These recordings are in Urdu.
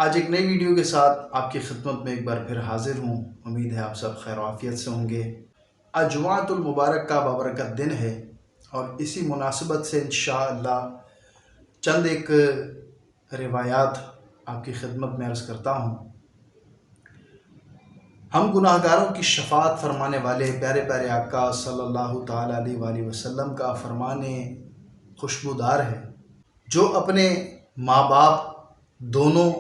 آج ایک نئی ویڈیو کے ساتھ آپ کی خدمت میں ایک بار پھر حاضر ہوں۔ امید ہے آپ سب خیر و عافیت سے ہوں گے۔ آج جمعۃ المبارک کا بابرکت دن ہے اور اسی مناسبت سے انشاءاللہ چند ایک روایات آپ کی خدمت میں عرض کرتا ہوں۔ ہم گناہ گاروں کی شفاعت فرمانے والے پیارے پیارے آقا صلی اللہ تعالیٰ علیہ وآلہ وسلم کا فرمان خوشبودار ہے، جو اپنے ماں باپ دونوں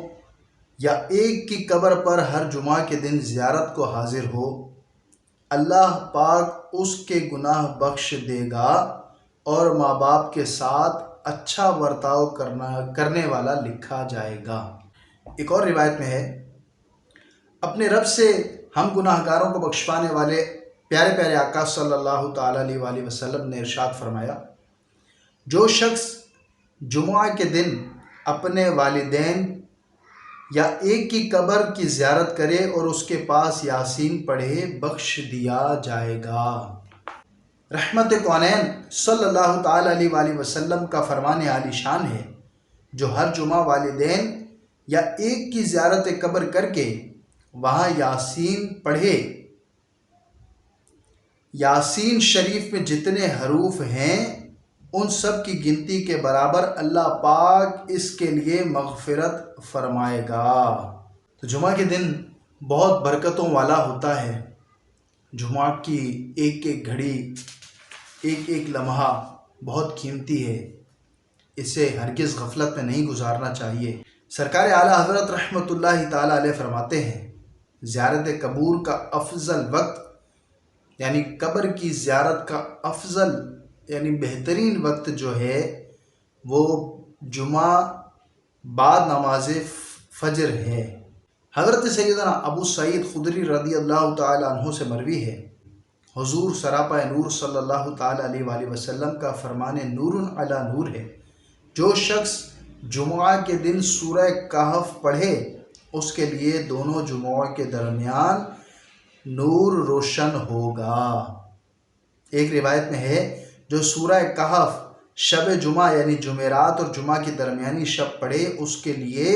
یا ایک کی قبر پر ہر جمعہ کے دن زیارت کو حاضر ہو، اللہ پاک اس کے گناہ بخش دے گا اور ماں باپ کے ساتھ اچھا برتاؤ کرنے والا لکھا جائے گا۔ ایک اور روایت میں ہے، اپنے رب سے ہم گناہ گاروں کو بخشوانے والے پیارے پیارے آقا صلی اللہ تعالیٰ علیہ وآلہ وسلم نے ارشاد فرمایا، جو شخص جمعہ کے دن اپنے والدین یا ایک کی قبر کی زیارت کرے اور اس کے پاس یاسین پڑھے، بخش دیا جائے گا۔ رحمت کونین صلی اللہ تعالیٰ علیہ وآلہ وسلم کا فرمان عالی شان ہے، جو ہر جمعہ والدین یا ایک کی زیارت قبر کر کے وہاں یاسین پڑھے، یاسین شریف میں جتنے حروف ہیں ان سب کی گنتی کے برابر اللہ پاک اس کے لیے مغفرت فرمائے گا۔ تو جمعہ کے دن بہت برکتوں والا ہوتا ہے۔ جمعہ کی ایک ایک گھڑی، ایک ایک لمحہ بہت قیمتی ہے، اسے ہرگز غفلت میں نہیں گزارنا چاہیے۔ سرکار اعلیٰ حضرت رحمۃ اللہ تعالیٰ علیہ فرماتے ہیں، زیارت قبور کا افضل وقت یعنی قبر کی زیارت کا افضل یعنی بہترین وقت جو ہے وہ جمعہ بعد نماز فجر ہے۔ حضرت سیدنا ابو سعید خدری رضی اللہ تعالی عنہ سے مروی ہے، حضور سراپا نور صلی اللہ تعالی علیہ وآلہ وسلم کا فرمان نور علی نور ہے، جو شخص جمعہ کے دن سورہ کہف پڑھے اس کے لیے دونوں جمعوں کے درمیان نور روشن ہوگا۔ ایک روایت میں ہے، جو سورہ کہف شب جمعہ یعنی جمعرات اور جمعہ کی درمیانی شب پڑھے اس کے لیے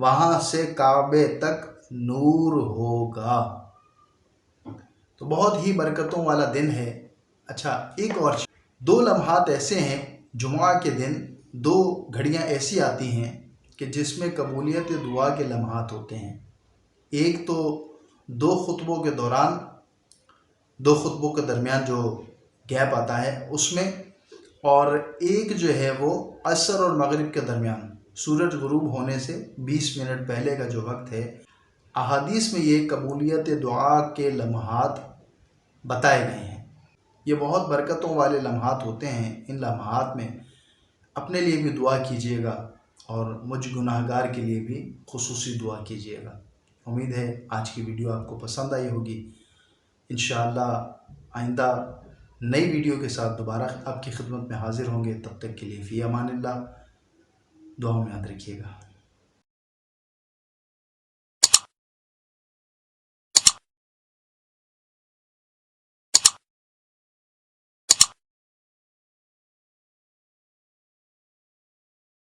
وہاں سے کعبے تک نور ہوگا۔ تو بہت ہی برکتوں والا دن ہے۔ اچھا، ایک اور دو لمحات ایسے ہیں جمعہ کے دن، دو گھڑیاں ایسی آتی ہیں کہ جس میں قبولیت دعا کے لمحات ہوتے ہیں۔ ایک تو دو خطبوں کے دوران، دو خطبوں کے درمیان جو گیپ آتا ہے اس میں، اور ایک جو ہے وہ عصر اور مغرب کے درمیان سورج غروب ہونے سے 20 منٹ پہلے کا جو وقت ہے۔ احادیث میں یہ قبولیت دعا کے لمحات بتائے گئے ہیں۔ یہ بہت برکتوں والے لمحات ہوتے ہیں۔ ان لمحات میں اپنے لیے بھی دعا کیجیے گا اور مجھ گناہ گار کے لیے بھی خصوصی دعا کیجیے گا۔ امید ہے آج کی ویڈیو آپ کو پسند آئی ہوگی۔ انشاءاللہ آئندہ نئی ویڈیو کے ساتھ دوبارہ آپ کی خدمت میں حاضر ہوں گے۔ تب تک کے لیے فی امان اللہ، دعاؤں میں یاد رکھیے گا۔